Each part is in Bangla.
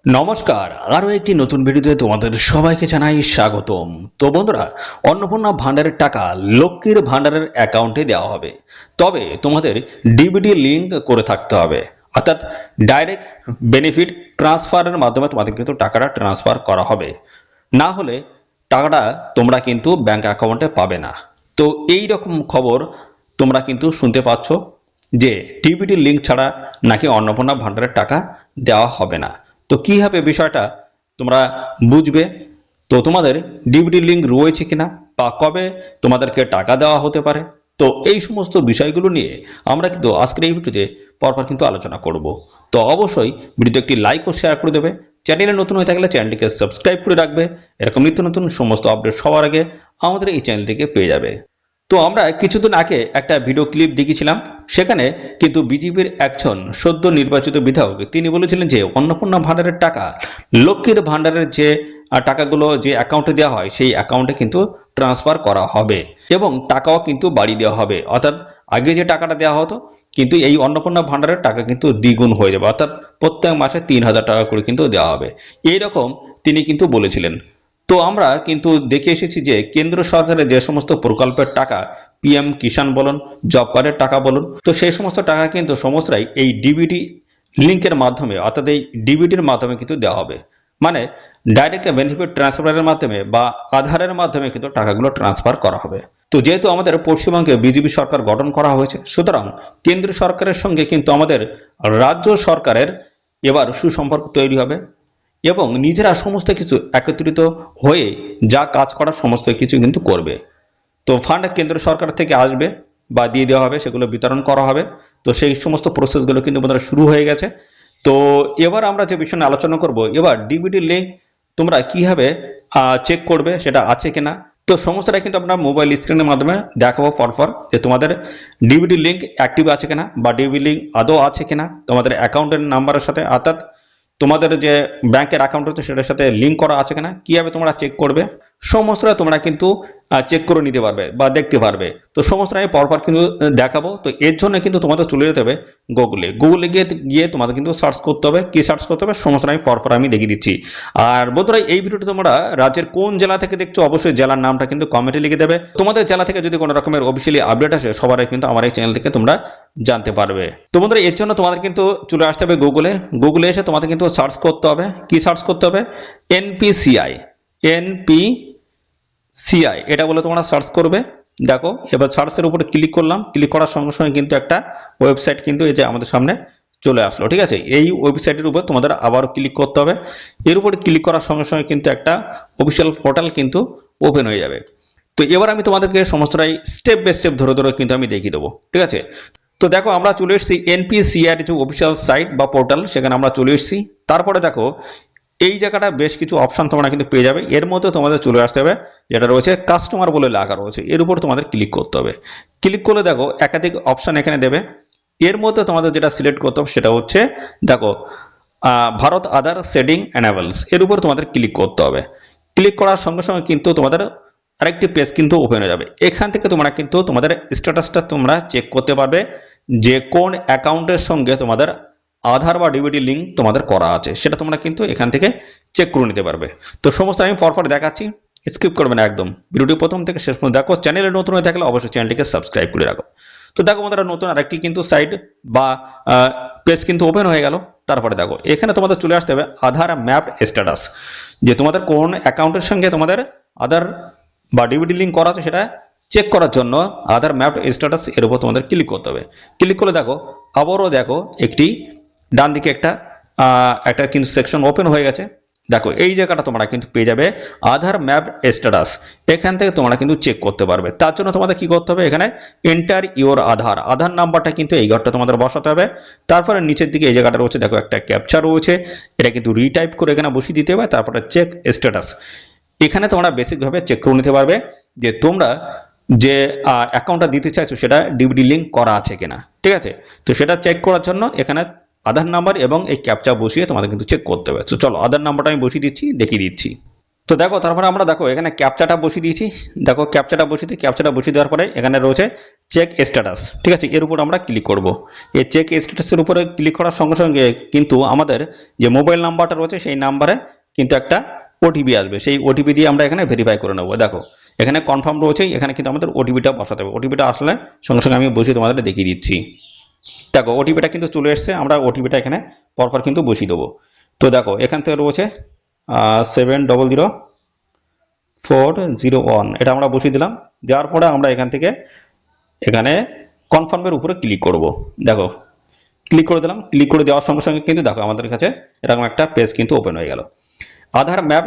নমস্কার, আরও একটি নতুন ভিডিওতে তোমাদের সবাইকে জানাই স্বাগতম। তো বন্ধুরা, অন্নপূর্ণা ভান্ডারের টাকা লক্ষ্মীর ভান্ডারের অ্যাকাউন্টে দেওয়া হবে, তবে তোমাদের ডিবিটি লিঙ্ক করে থাকতে হবে, অর্থাৎ ডাইরেক্ট বেনিফিট ট্রান্সফারের মাধ্যমে তোমাদের কিন্তু টাকাটা ট্রান্সফার করা হবে। না হলে টাকাটা তোমরা কিন্তু ব্যাংক অ্যাকাউন্টে পাবে না। তো এই রকম খবর তোমরা কিন্তু শুনতে পাচ্ছ যে ডিবিটি লিঙ্ক ছাড়া নাকি অন্নপূর্ণা ভান্ডারের টাকা দেওয়া হবে না। তো কি হবে বিষয়টা তোমরা বুঝবে। তো তোমাদের ডিবিটি লিঙ্ক রয়েছে কিনা বা কবে তোমাদেরকে টাকা দেওয়া হতে পারে, তো এই সমস্ত বিষয়গুলো নিয়ে আমরা কিন্তু আজকের এই ভিডিওতে পরপর কিন্তু আলোচনা করব। তো অবশ্যই ভিডিওতে একটি লাইক ও শেয়ার করে দেবে। চ্যানেলে নতুন হয়ে থাকলে চ্যানেলটিকে সাবস্ক্রাইব করে রাখবে। এরকম নিত্য নতুন সমস্ত আপডেট সবার আগে আমাদের এই চ্যানেল থেকে পেয়ে যাবে। তো আমরা কিছুদিন আগে একটা ভিডিও ক্লিপ দেখেছিলাম, সেখানে কিন্তু বিজেপির একজন সদ্য নির্বাচিত বিধায়ক তিনি বলেছিলেন যে অন্নপূর্ণা ভান্ডারের টাকা লক্ষ্মীর ভান্ডারের যে টাকাগুলো যে অ্যাকাউন্টে দেওয়া হয় সেই অ্যাকাউন্টে কিন্তু ট্রান্সফার করা হবে এবং টাকাও কিন্তু বাড়িয়ে দেওয়া হবে। অর্থাৎ আগে যে টাকাটা দেওয়া হতো, কিন্তু এই অন্নপূর্ণা ভান্ডারের টাকা কিন্তু দ্বিগুণ হয়ে যাবে, অর্থাৎ প্রত্যেক মাসে 3,000 টাকা করে কিন্তু দেওয়া হবে, এইরকম তিনি কিন্তু বলেছিলেন। তো আমরা কিন্তু দেখে এসেছি যে কেন্দ্র সরকারের যে সমস্ত প্রকল্পের টাকা, পিএম কিষাণ বলুন, জব কার্ডের টাকা বলুন, তো সেই সমস্ত টাকা কিন্তু সমস্তটাই এই ডিবিটি লিঙ্কের মাধ্যমে, অর্থাৎ এই ডিবিটির মাধ্যমে কিন্তু দেওয়া হবে। মানে ডাইরেক্ট বেনিফিট ট্রান্সফারের মাধ্যমে বা আধারের মাধ্যমে কিন্তু টাকাগুলো ট্রান্সফার করা হবে। তো যেহেতু আমাদের পশ্চিমবঙ্গে বিজেপি সরকার গঠন করা হয়েছে, সুতরাং কেন্দ্র সরকারের সঙ্গে কিন্তু আমাদের রাজ্য সরকারের এবার সুসম্পর্ক তৈরি হবে এবং নিজেরা সমস্ত কিছু একত্রিত হয়ে যা কাজ করার সমস্ত কিছু কিন্তু করবে। তো ফান্ড কেন্দ্র সরকার থেকে আসবে বা দিয়ে দেওয়া হবে, সেগুলো বিতরণ করা হবে। তো সেই সমস্ত প্রসেসগুলো কিন্তু আমাদের শুরু হয়ে গেছে। তো এবার আমরা যে বিষয় নিয়ে আলোচনা করব, এবার ডিবিটি লিঙ্ক তোমরা কিভাবে চেক করবে সেটা আছে কিনা। তো সমস্তটা কিন্তু আমরা মোবাইল স্ক্রিনের মাধ্যমে দেখাবো পরপর যে তোমাদের ডিবিটি লিঙ্ক অ্যাক্টিভ আছে কিনা বা ডিবিটি লিঙ্ক আদৌ আছে কিনা তোমাদের অ্যাকাউন্টের নাম্বারের সাথে, অর্থাৎ তোমাদের যে ব্যাংকের অ্যাকাউন্ট হচ্ছে সেটার সাথে লিঙ্ক করা আছে কিনা, কিভাবে তোমরা চেক করবে সমস্তটা তোমরা কিন্তু চেক করে নিতে পারবে বা দেখতে পারবে। তো সমস্তটা আমি পরপর কিন্তু দেখাবো। তো এর জন্য কিন্তু তোমাদের চলে যেতে হবে গুগলে গিয়ে তোমাদের কিন্তু সার্চ করতে হবে। কি সার্চ করতে হবে সমস্তটা আমি পরপর আমি দেখিয়ে দিচ্ছি। আর বন্ধুরা, এই ভিডিওটি তোমরা রাজ্যের কোন জেলা থেকে দেখছো অবশ্যই জেলার নামটা কিন্তু কমেন্টে লিখে দেবে। তোমাদের জেলা থেকে যদি কোনো রকমের অফিসিয়ালি আপডেট আসে সবার আগে কিন্তু আমার এই চ্যানেল থেকে তোমরা জানতে পারবে। তো বন্ধুরা, এর জন্য তোমাদের কিন্তু চলে আসতে হবে গুগলে এসে তোমাদের কিন্তু সার্চ করতে হবে। কি সার্চ করতে হবে? এনপিসিআই এটা বলে তোমরা সার্চ করবে। দেখো, এবার সার্চের উপরে ক্লিক করলাম। ক্লিক করার সঙ্গে সঙ্গে কিন্তু একটা ওয়েবসাইট কিন্তু এই যে আমাদের সামনে চলে আসলো। ঠিক আছে, এই ওয়েবসাইটের উপর তোমাদের আবারও ক্লিক করতে হবে। এর উপরে ক্লিক করার সঙ্গে সঙ্গে কিন্তু একটা অফিসিয়াল পোর্টাল কিন্তু ওপেন হয়ে যাবে। তো এবার আমি তোমাদেরকে সমস্তটাই স্টেপ বাই স্টেপ ধরে ধরে কিন্তু আমি দেখিয়ে দেবো। ঠিক আছে, তো দেখো আমরা চলে এসেছি এনপিসিআই যে অফিসিয়াল সাইট বা পোর্টাল, সেখানে আমরা চলে এসেছি। তারপরে দেখো এই জায়গাটা বেশ কিছু অপশন তোমরা কিন্তু পেয়ে যাবে। এর মধ্যে তোমাদের চলে আসতে হবে যেটা রয়েছে কাস্টমার বলে লেখা রয়েছে, এর উপর তোমাদের ক্লিক করতে হবে। ক্লিক করলে দেখো একাধিক অপশন এখানে দেবে। এর মধ্যে তোমাদের যেটা সিলেক্ট করতে হবে সেটা হচ্ছে দেখো ভারত আধার সেটিং এনাবেলস, এর উপর তোমাদের ক্লিক করতে হবে। ক্লিক করার সঙ্গে সঙ্গে কিন্তু তোমাদের আরেকটি পেজ কিন্তু ওপেন হয়ে যাবে। এখান থেকে তোমরা কিন্তু তোমাদের স্ট্যাটাসটা তোমরা চেক করতে পারবে যে কোন অ্যাকাউন্টের সঙ্গে তোমাদের আধার বা ডিবিটি লিঙ্ক তোমাদের করা আছে, সেটা তোমরা কিন্তু এখান থেকে চেক করে নিতে পারবে। তো সমস্ত আমি পরপর দেখাচ্ছি, স্কিপ করবে না একদম, ভিডিওটি প্রথম থেকে শেষ পর্যন্ত দেখো। চ্যানেলে নতুন হয়ে থাকলে অবশ্যই চ্যানেলটিকে সাবস্ক্রাইব করে রাখো। তো দেখো বন্ধুরা, নতুন আরেকটি কিন্তু সাইট বা পেজ কিন্তু ওপেন হয়ে গেল। তারপরে দেখো এখানে তোমাদের চলে আসতে হবে আধার ম্যাপ স্ট্যাটাস, যে তোমাদের কোন অ্যাকাউন্টের সঙ্গে তোমাদের আধার বা ডিবিটি লিঙ্ক করা আছে সেটা চেক করার জন্য আধার ম্যাপ স্ট্যাটাস এর উপর তোমাদের ক্লিক করতে হবে। ক্লিক করলে দেখো আবারও দেখো একটি ডান দিকে একটা কিন্তু সেকশন ওপেন হয়ে গেছে। দেখো এই জায়গাটা তোমরা কিন্তু পেয়ে যাবে আধার ম্যাপ স্ট্যাটাস, এখান থেকে তোমরা কিন্তু চেক করতে পারবে। তার জন্য তোমাদের কি করতে হবে, এখানে এন্টার ইওর আধার নাম্বারটা কিন্তু এই ঘরটা তোমাদের বসাতে হবে। তারপরে নিচের দিকে এই জায়গাটা রয়েছে দেখো একটা ক্যাপচা রয়েছে, এটা কিন্তু রিটাইপ করে এখানে বসিয়ে দিতে হবে। তারপরে চেক স্ট্যাটাস, এখানে তোমরা বেসিকভাবে চেক করে নিতে পারবে যে তোমরা যে অ্যাকাউন্টটা দিতে চাইছো সেটা ডিবিটি লিঙ্ক করা আছে কিনা। ঠিক আছে, তো সেটা চেক করার জন্য এখানে আধার নাম্বার এবং এই ক্যাপচা বসিয়ে তোমাদের কিন্তু চেক করতে হবে। তো চলো আধার নাম্বারটা আমি বসিয়ে দিচ্ছি, দেখিয়ে দিচ্ছি। তো দেখো তারপরে আমরা দেখো এখানে ক্যাপচাটা বসিয়ে দিয়েছি। দেখো ক্যাপচাটা বসিয়ে দেওয়ার পরে এখানে রয়েছে চেক স্ট্যাটাস, ঠিক আছে, এর উপর আমরা ক্লিক করব। এই চেক স্ট্যাটাসের উপরে ক্লিক করার সঙ্গে সঙ্গে কিন্তু আমাদের যে মোবাইল নাম্বারটা রয়েছে সেই নাম্বারে কিন্তু একটা ওটিপি আসবে। সেই ওটিপি দিয়ে আমরা এখানে ভেরিফাই করে নেবো। দেখো এখানে কনফার্ম রয়েছে, এখানে কিন্তু আমাদের ওটিপিটা বসাতে হবে। ওটিপিটা আসলে সঙ্গে সঙ্গে আমি বসিয়ে তোমাদের দেখিয়ে দিচ্ছি। দেখো ওটিপিটা কিন্তু চলে এসছে, আমরা ওটিপিটা এখানে পরপর কিন্তু বসিয়ে দেবো। তো দেখো এখান থেকে রয়েছে 700401, এটা আমরা বসিয়ে দিলাম। দেওয়ার পরে আমরা এখান থেকে এখানে কনফার্মের উপরে ক্লিক করব। দেখো ক্লিক করে দিলাম। ক্লিক করে দেওয়ার সঙ্গে সঙ্গে কিন্তু দেখো আমাদের কাছে এরকম একটা পেজ কিন্তু ওপেন হয়ে গেল। আধার ম্যাপ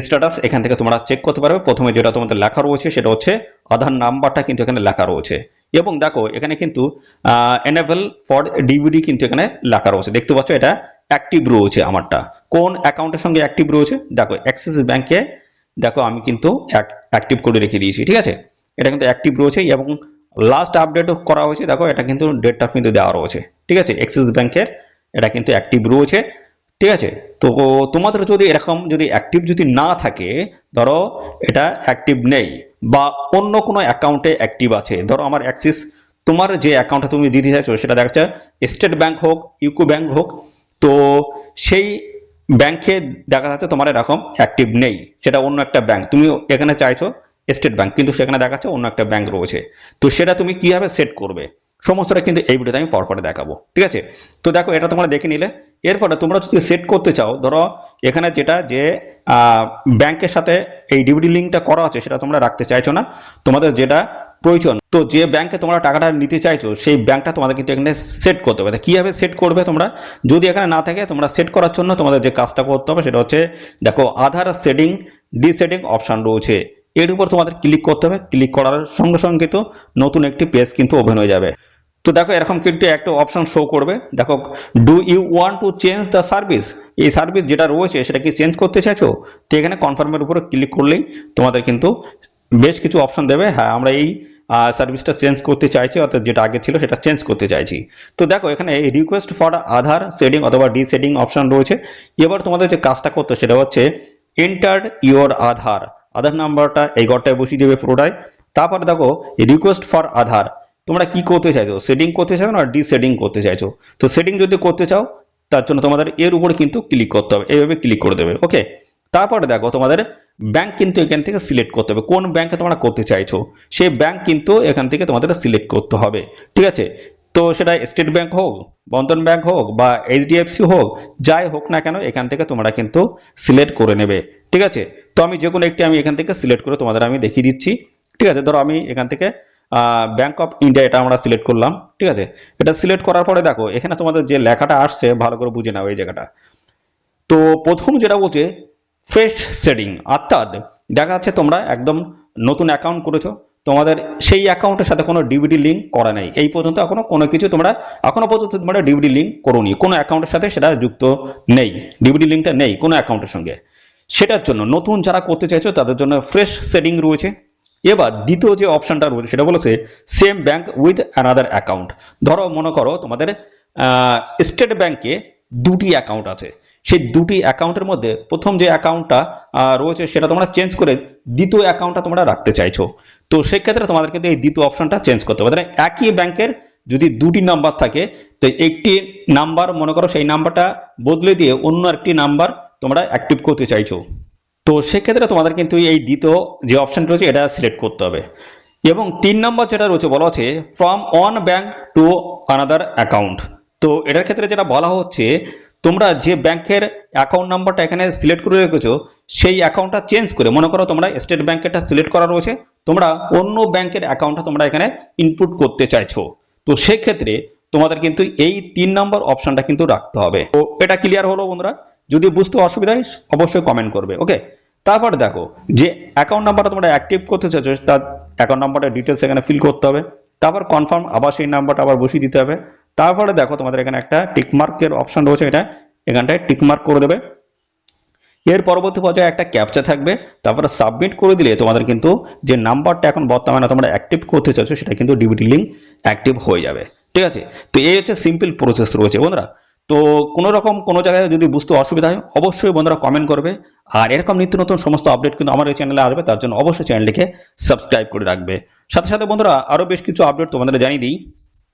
স্ট্যাটাস এখান থেকে তোমরা চেক করতে পারবে। প্রথমে যেটা তোমাদের লেখা রয়েছে সেটা হচ্ছে আধার নাম্বারটা কিন্তু এখানে লেখা রয়েছে, এবং দেখো এখানে কিন্তু এনেবল ফর ডিবিডি কিন্তু এখানে লেখা রয়েছে। দেখতে পাচ্ছ এটা অ্যাক্টিভ রয়েছে আমারটা। কোন অ্যাকাউন্টের সঙ্গে অ্যাক্টিভ রয়েছে? দেখো অ্যাক্সিস ব্যাংকে দেখো আমি কিন্তু অ্যাক্টিভ করে রেখে দিয়েছি, ঠিক আছে, এটা কিন্তু অ্যাক্টিভ রয়েছে এবং লাস্ট আপডেটও করা হয়েছে। দেখো এটা কিন্তু ডেটটা কিন্তু দেওয়া রয়েছে, ঠিক আছে, অ্যাক্সিস ব্যাংকের এটা কিন্তু অ্যাক্টিভ রয়েছে, ঠিক আছে। তো তোমাদের যদি এরকম যদি অ্যাক্টিভ যদি না থাকে, ধরো এটা অ্যাক্টিভ নেই বা অন্য কোনো অ্যাকাউন্টে অ্যাক্টিভ আছে, ধরো আমার অ্যাক্সিস তোমার যে অ্যাকাউন্টটা তুমি দিতে চাইছো সেটা দেখা যাচ্ছে স্টেট ব্যাংক হোক, ইউকো ব্যাংক হোক, তো সেই ব্যাংকে দেখা যাচ্ছে তোমার এরকম অ্যাক্টিভ নেই, সেটা অন্য একটা ব্যাংক, তুমি এখানে চাইছো স্টেট ব্যাংক, কিন্তু সেখানে দেখা যাচ্ছে অন্য একটা ব্যাংক রয়েছে। তো সেটা তুমি কিভাবে সেট করবে সমস্তটা কিন্তু এই ভিডিওতে আমি পরপরে দেখাবো, ঠিক আছে। তো দেখো এটা তোমরা দেখে নিলে। এরপরে তোমরা যদি সেট করতে চাও, ধরো এখানে যেটা যে ব্যাংকের সাথে এই ডিবিডি লিঙ্কটা করা আছে সেটা তোমরা রাখতে চাইছো না, তোমাদের যেটা প্রয়োজন, তো যে ব্যাংকে তোমরা টাকাটা নিতে চাইছো সেই ব্যাংকটা তোমাদের কিন্তু এখানে সেট করতে হবে। কিভাবে সেট করবে তোমরা? যদি এখানে না থাকে, তোমরা সেট করার জন্য তোমাদের যে কাজটা করতে হবে সেটা হচ্ছে দেখো আধার সেটিং ডিসেটিং অপশন রয়েছে, এর উপর তোমাদের ক্লিক করতে হবে। ক্লিক করার সঙ্গে সঙ্গে কিন্তু নতুন একটি পেজ কিন্তু ওপেন হয়ে যাবে। তো দেখো এরকম কিন্তু একটা অপশন শো করবে। দেখো do you want to change the service, এই সার্ভিস যেটা রয়েছে সেটা কি চেঞ্জ করতে চাইছো? তো এখানে কনফার্মের উপরে ক্লিক করলেই তোমাদের কিন্তু বেশ কিছু অপশন দেবে, হ্যাঁ আমরা এই সার্ভিসটা চেঞ্জ করতে চাইছি, অর্থাৎ যেটা আগে ছিল সেটা চেঞ্জ করতে চাইছি। তো দেখো এখানে রিকোয়েস্ট ফর আধার সেটিং অথবা ডিসেটিং অপশন রয়েছে। এবার তোমাদের যে কাজটা করতে সেটা হচ্ছে এন্টার ইওর আধার, আধার নাম্বারটা এই ঘরটায় বসিয়ে দেবে পুরোটাই। তারপর দেখো রিকোয়েস্ট ফর আধার, তোমরা কি করতে চাইছো, সেটিং করতে চাইছো না ডিসেটিং করতে চাইছো? তো সেটিং যদি করতে চাও তার জন্য তোমাদের এর উপরে কিন্তু ক্লিক করতে হবে, এইভাবে ক্লিক করে দেবে, ওকে। তারপরে দেখো তোমাদের ব্যাংক কিন্তু এখান থেকে সিলেক্ট করতে হবে, কোন ব্যাংকে তোমরা করতে চাইছো সেই ব্যাংক কিন্তু এখান থেকে তোমাদের সিলেক্ট করতে হবে, ঠিক আছে। তো সেটা স্টেট ব্যাংক হোক, বন্ধন ব্যাংক হোক বা এইচডিএফসি হোক, যাই হোক না কেন এখান থেকে তোমরা কিন্তু সিলেক্ট করে নেবে, ঠিক আছে। তো আমি যে কোনো একটি আমি এখান থেকে সিলেক্ট করে তোমাদের আমি দেখিয়ে দিচ্ছি, ঠিক আছে। ধরো আমি এখান থেকে ব্যাংক অফ ইন্ডিয়া এটা আমরা সিলেক্ট করলাম, ঠিক আছে। এটা সিলেক্ট করার পরে দেখো এখানে তোমাদের যে লেখাটা আসছে ভালো করে বুঝে নাও এই জায়গাটা। তো প্রথম যেটা বলছে ফ্রেশ সেটিং, অর্থাৎ দেখা যাচ্ছে তোমরা একদম নতুন অ্যাকাউন্ট করেছো, তোমাদের সেই অ্যাকাউন্টের সাথে কোনো ডিবিডি লিঙ্ক করা নেই, এই পর্যন্ত এখনো কোনো কিছু তোমরা এখনো পর্যন্ত তোমরা ডিবিডি লিঙ্ক করোনি, কোনো অ্যাকাউন্টের সাথে সেটা যুক্ত নেই, ডিবিডি লিঙ্কটা নেই কোনো অ্যাকাউন্টের সঙ্গে। সেটার জন্য নতুন যারা করতে চাইছো তাদের জন্য ফ্রেশ সেটিং রয়েছে। এবার দ্বিতীয় যে অপশনটা রয়েছে সেটা বলেছে same bank with another account. ধরো মনে করো তোমাদের স্টেট ব্যাংকে দুটি অ্যাকাউন্ট আছে, সেই দুটি অ্যাকাউন্টের মধ্যে প্রথম যে অ্যাকাউন্টটা রয়েছে সেটা তোমরা চেঞ্জ করে দ্বিতীয় অ্যাকাউন্টটা তোমরা রাখতে চাইছো। তো সেক্ষেত্রে তোমাদের কিন্তু এই দ্বিতীয় অপশনটা চেঞ্জ করতে হবে। একই ব্যাংকের যদি দুটি নাম্বার থাকে, তো একটি নাম্বার মনে করো সেই নাম্বারটা বদলে দিয়ে অন্য একটি নাম্বার তোমরা অ্যাক্টিভ করতে চাইছো, তো সেক্ষেত্রে তোমাদের কিন্তু এই দ্বিতীয় যে অপশন রয়েছে এটা সিলেক্ট করতে হবে। এবং 3 নম্বর যেটা রয়েছে বলা হচ্ছে from one bank to another account. তো এটার ক্ষেত্রে যেটা বলা হচ্ছে তোমরা যে ব্যাংকের অ্যাকাউন্ট নাম্বারটা এখানে সিলেক্ট করে রেখেছো সেই অ্যাকাউন্টটা চেঞ্জ করে, মনে করো তোমরা স্টেট ব্যাংকেরটা সিলেক্ট করা রয়েছে, তোমরা অন্য ব্যাংকের অ্যাকাউন্টটা তোমরা এখানে ইনপুট করতে চাইছো, তো সেক্ষেত্রে তোমাদের কিন্তু এই 3 নম্বর অপশনটা কিন্তু রাখতে হবে। তো এটা ক্লিয়ার হলো বন্ধুরা? যদি বুঝতে অসুবিধা হয় অবশ্যই কমেন্ট করবে, ওকে। তারপর দেখো যে অ্যাকাউন্ট নাম্বারটা তোমরা অ্যাক্টিভ করতে চাইছো তার অ্যাকাউন্ট নাম্বারটা ডিটেলস এখানে ফিল করতে হবে, তারপর কনফার্ম আবার সেই নাম্বারটা আবার বসিয়ে দিতে হবে। তারপরে দেখো তোমাদের এখানে একটা টিকমার্কের অপশন রয়েছে, এটা এখানটায় টিকমার্ক করে দেবে। এর পরবর্তী পর্যায়ে একটা ক্যাপচা থাকবে, তারপরে সাবমিট করে দিলে তোমাদের কিন্তু যে নাম্বারটা এখন বর্তমানে তোমরা অ্যাক্টিভ করতে চাইছো সেটা কিন্তু ডিবিটি লিঙ্ক অ্যাক্টিভ হয়ে যাবে, ঠিক আছে। তো এই হচ্ছে সিম্পল প্রসেস রয়েছে বন্ধুরা। তো কোনো রকম কোনো জায়গায় যদি বুঝতে অসুবিধা হয় অবশ্যই বন্ধুরা কমেন্ট করবে। আর এরকম নিত্য নতুন সমস্ত আপডেট কিন্তু আমার এই চ্যানেলে আসবে, তার জন্য অবশ্যই চ্যানেলটিকে সাবস্ক্রাইব করে রাখবে। সাথে সাথে বন্ধুরা আরও বেশ কিছু আপডেট তোমাদের জানিয়ে দিই।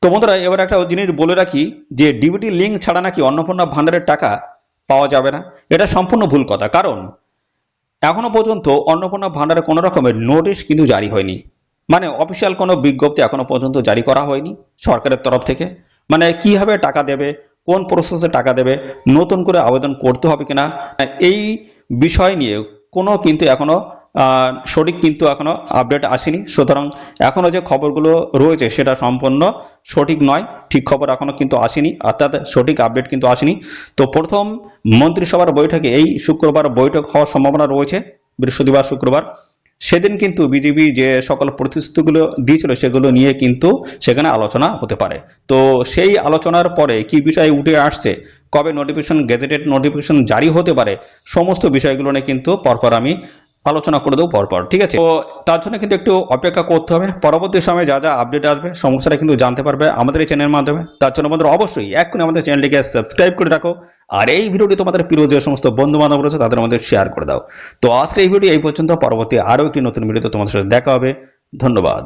তো বন্ধুরা এবার একটা জিনিস বলে রাখি যে ডিবিটি লিঙ্ক ছাড়া নাকি অন্নপূর্ণা ভান্ডারের টাকা পাওয়া যাবে না। এটা সম্পূর্ণ ভুল কথা, কারণ এখনো পর্যন্ত অন্নপূর্ণা ভান্ডারে কোনো রকমের নোটিশ কিন্তু জারি হয়নি, মানে অফিসিয়াল কোনো বিজ্ঞপ্তি এখনো পর্যন্ত জারি করা হয়নি সরকারের তরফ থেকে। মানে কিভাবে টাকা দেবে, কোন প্রসেসে টাকা দেবে, নতুন করে আবেদন করতে হবে কিনা, এই বিষয় নিয়ে কোনো কিন্তু এখনো সঠিক কিন্তু এখনো আপডেট আসেনি। সুতরাং এখনো যে খবরগুলো রয়েছে সেটা সম্পূর্ণ সঠিক নয়, ঠিক খবর এখনো কিন্তু আসেনি, অর্থাৎ সঠিক আপডেট কিন্তু আসেনি। তো প্রথম মন্ত্রিসভার বৈঠকে এই শুক্রবার বৈঠক হওয়ার সম্ভাবনা রয়েছে, বৃহস্পতিবার শুক্রবার। সেদিন কিন্তু বিজেপি যে সকল প্রতিশ্রুতিগুলো দিয়েছিল সেগুলো নিয়ে কিন্তু সেখানে আলোচনা হতে পারে। তো সেই আলোচনার পরে কি বিষয় উঠে আসছে, কবে নোটিফিকেশন, গেজেটেড নোটিফিকেশন জারি হতে পারে, সমস্ত বিষয়গুলো নিয়ে কিন্তু পরপর আমি আলোচনা করে দেবো পরপর, ঠিক আছে? তো তার জন্য কিন্তু একটু অপেক্ষা করতে হবে। পরবর্তী সময়ে যা যা আপডেট আসবে সমস্যাটা কিন্তু জানতে পারবে আমাদের এই চ্যানেলের মাধ্যমে। তার জন্য বন্ধুরা অবশ্যই এক্ষুনি আমাদের চ্যানেলটিকে সাবস্ক্রাইব করে রাখো, আর এই ভিডিওটি তোমাদের প্রিয় যে সমস্ত বন্ধু বান্ধব রয়েছে তাদের মধ্যে শেয়ার করে দাও। তো আজকের এই ভিডিও এই পর্যন্ত, পরবর্তী আরও একটি নতুন ভিডিওতে তোমাদের সাথে দেখা হবে। ধন্যবাদ।